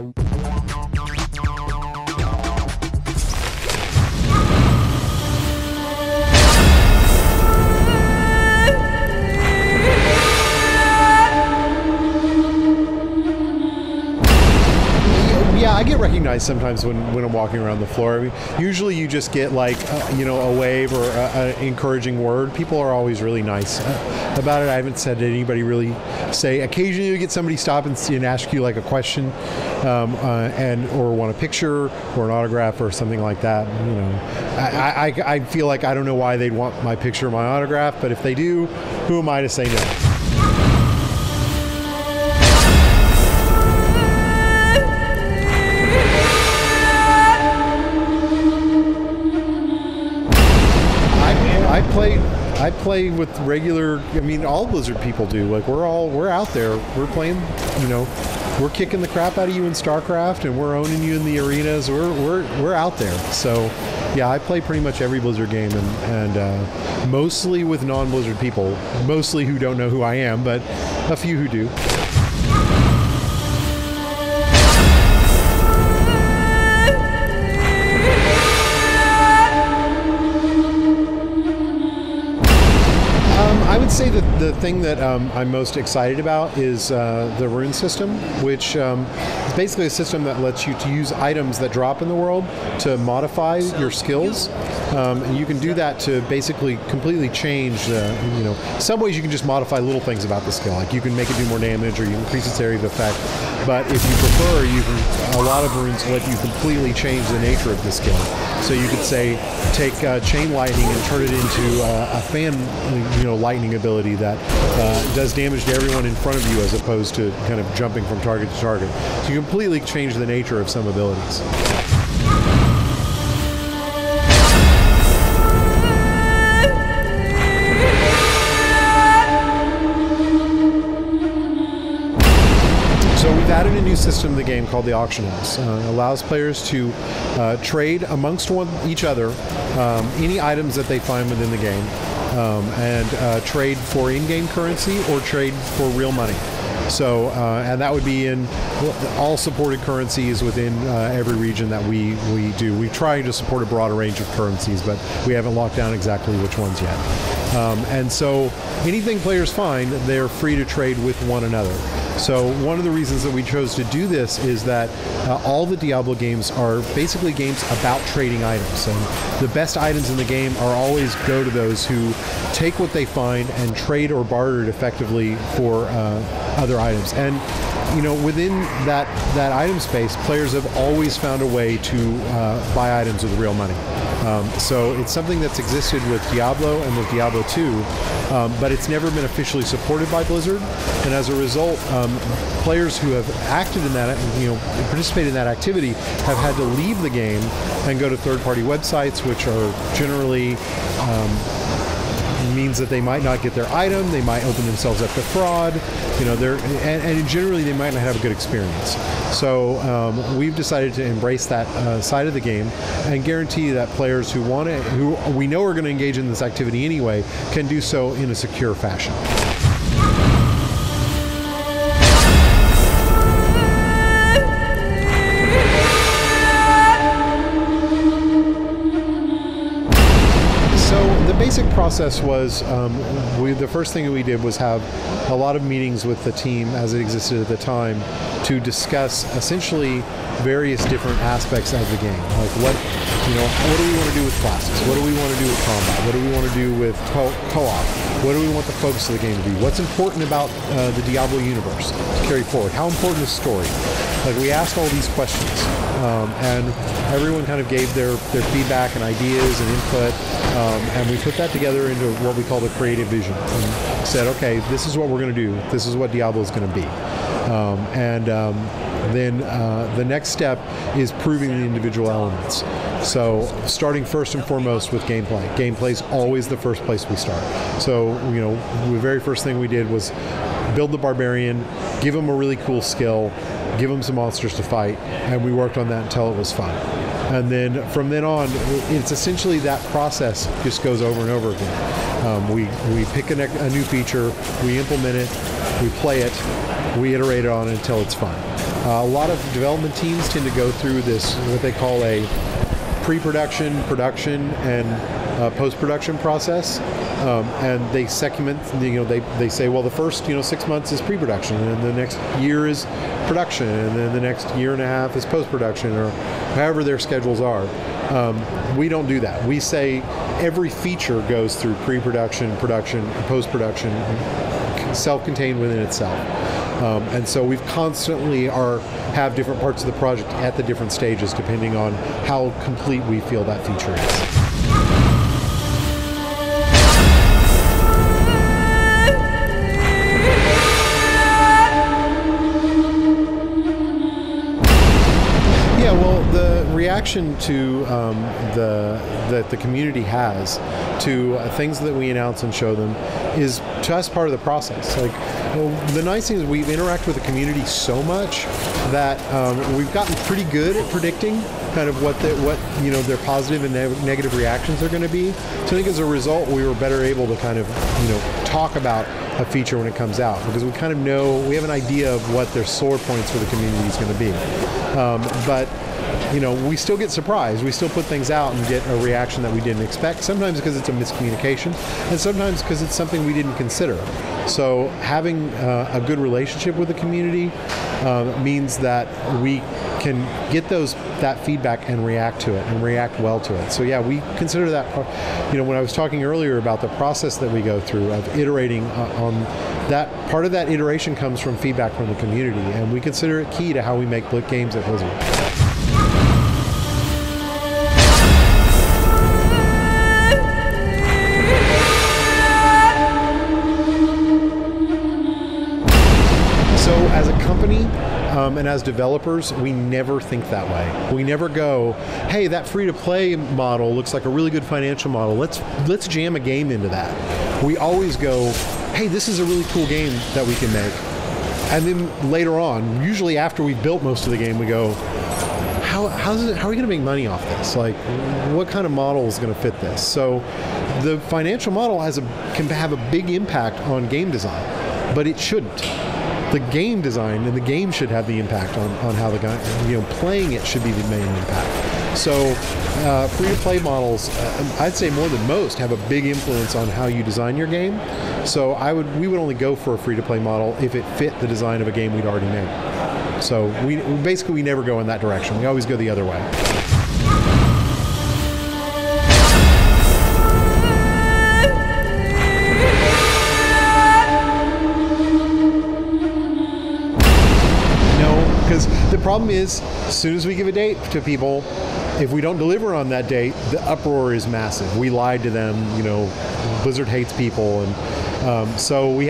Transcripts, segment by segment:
Yeah, I get recognized sometimes when I'm walking around the floor. I mean, usually you just get like, you know, a wave or an encouraging word. People are always really nice about it. I haven't said anybody really say. Occasionally you get somebody stop and ask you like a question or want a picture or an autograph or something like that. You know, I feel like I don't know why they'd want my picture or my autograph, but if they do, who am I to say no? I play with regular. I mean, all Blizzard people do. Like we're out there. We're playing. You know, we're kicking the crap out of you in StarCraft, and we're owning you in the arenas. We're out there. So, yeah, I play pretty much every Blizzard game, and mostly with non-Blizzard people. Mostly who don't know who I am, but a few who do. I would say that the thing that I'm most excited about is the rune system, which is basically a system that lets you to use items that drop in the world to modify your skills. And you can do that to basically completely change the, you know, some ways you can just modify little things about the skill. Like you can make it do more damage or you increase its area of effect. But if you prefer, you can, a lot of runes let you completely change the nature of the skill. So you could say, take chain lightning and turn it into a fan, you know, lightning ability that does damage to everyone in front of you as opposed to kind of jumping from target to target. So you completely change the nature of some abilities. So we've added a new system in the game called the auction house. It allows players to trade amongst each other any items that they find within the game, and trade for in-game currency or trade for real money. So, and that would be in all supported currencies within every region that we do. We try to support a broader range of currencies, but we haven't locked down exactly which ones yet. And so anything players find, they're free to trade with one another. So one of the reasons that we chose to do this is that all the Diablo games are basically games about trading items. And the best items in the game are always go to those who take what they find and trade or barter it effectively for other items. And you know, within that item space, players have always found a way to buy items with real money. So it's something that's existed with Diablo and with Diablo 2, but it's never been officially supported by Blizzard. And as a result, players who have acted in that, you know, participated in that activity have had to leave the game and go to third-party websites, which are generally means that they might not get their item, they might open themselves up to fraud, you know, and generally they might not have a good experience. So we've decided to embrace that side of the game and guarantee that players who want it, who we know are going to engage in this activity anyway, can do so in a secure fashion. The basic process was the first thing that we did was have a lot of meetings with the team as it existed at the time to discuss essentially various different aspects of the game. Like what do we want to do with classes? What do we want to do with combat? What do we want to do with co-op? What do we want the focus of the game to be? What's important about the Diablo universe to carry forward? How important is story? Like we asked all these questions, and everyone kind of gave their feedback and ideas and input, and we put that together into what we call the creative vision and said, okay, this is what we're going to do. This is what Diablo is going to be. Then the next step is proving the individual elements. So starting first and foremost with gameplay. Gameplay is always the first place we start. So, you know, the very first thing we did was build the barbarian, give him a really cool skill, give him some monsters to fight, and we worked on that until it was fun. And then from then on, it's essentially that process just goes over and over again. We pick a new feature, we implement it, we play it, we iterate it on it until it's fun. A lot of development teams tend to go through this, what they call a pre-production, production, and post-production process, and they segment. They say, well, the first 6 months is pre-production, and then the next year is production, and then the next year and a half is post-production, or however their schedules are. We don't do that. We say every feature goes through pre-production, production, post-production, self-contained within itself. And so we've constantly have different parts of the project at the different stages depending on how complete we feel that feature is. Reaction to that the community has to things that we announce and show them is just part of the process. Like, the nice thing is we interact with the community so much that we've gotten pretty good at predicting kind of what their positive and negative reactions are going to be. So I think as a result, we were better able to kind of talk about a feature when it comes out, because we kind of know, we have an idea of what their sore points for the community is going to be. But we still get surprised. We still put things out and get a reaction that we didn't expect, sometimes because it's a miscommunication, and sometimes because it's something we didn't consider. So having a good relationship with the community means that we can get that feedback and react to it, and react well to it. So yeah, we consider that, when I was talking earlier about the process that we go through of iterating on that, part of that iteration comes from feedback from the community, and we consider it key to how we make games at Blizzard. As a company and as developers, we never think that way. We never go, hey, that free-to-play model looks like a really good financial model. Let's jam a game into that. We always go, hey, this is a really cool game that we can make. And then later on, usually after we've built most of the game, we go, how are we going to make money off this? Like, what kind of model is going to fit this? So the financial model can have a big impact on game design, but it shouldn't. The game design and the game should have the impact on how the guy, playing it should be the main impact. So free-to-play models, I'd say more than most, have a big influence on how you design your game. So we would only go for a free-to-play model if it fit the design of a game we'd already made. So we never go in that direction. We always go the other way. Because the problem is, as soon as we give a date to people, if we don't deliver on that date, the uproar is massive. We lied to them, Blizzard hates people, and so we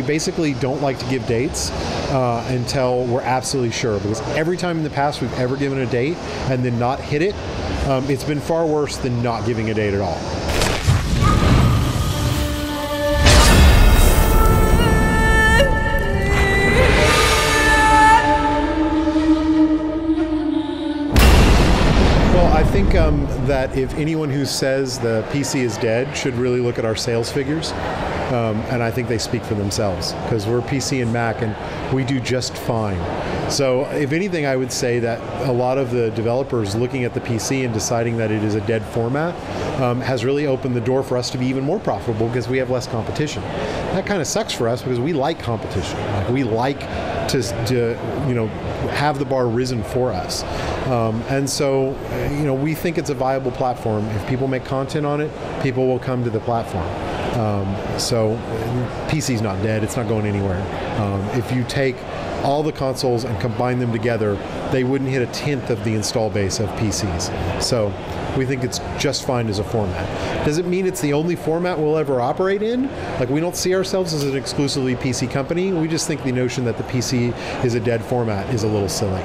basically don't like to give dates until we're absolutely sure, because every time in the past we've ever given a date and then not hit it, it's been far worse than not giving a date at all. I think that if anyone who says the PC is dead should really look at our sales figures, and I think they speak for themselves, because we're PC and Mac and we do just fine. So if anything, I would say that a lot of the developers looking at the PC and deciding that it is a dead format has really opened the door for us to be even more profitable, because we have less competition. That kind of sucks for us, because we like competition. Like, we like to have the bar risen for us. And so, we think it's a viable platform. If people make content on it, people will come to the platform. So PC's not dead. It's not going anywhere. If you take all the consoles and combine them together, they wouldn't hit 1/10 of the install base of PCs. So we think it's just fine as a format. Does it mean it's the only format we'll ever operate in? Like, we don't see ourselves as an exclusively PC company. We just think the notion that the PC is a dead format is a little silly.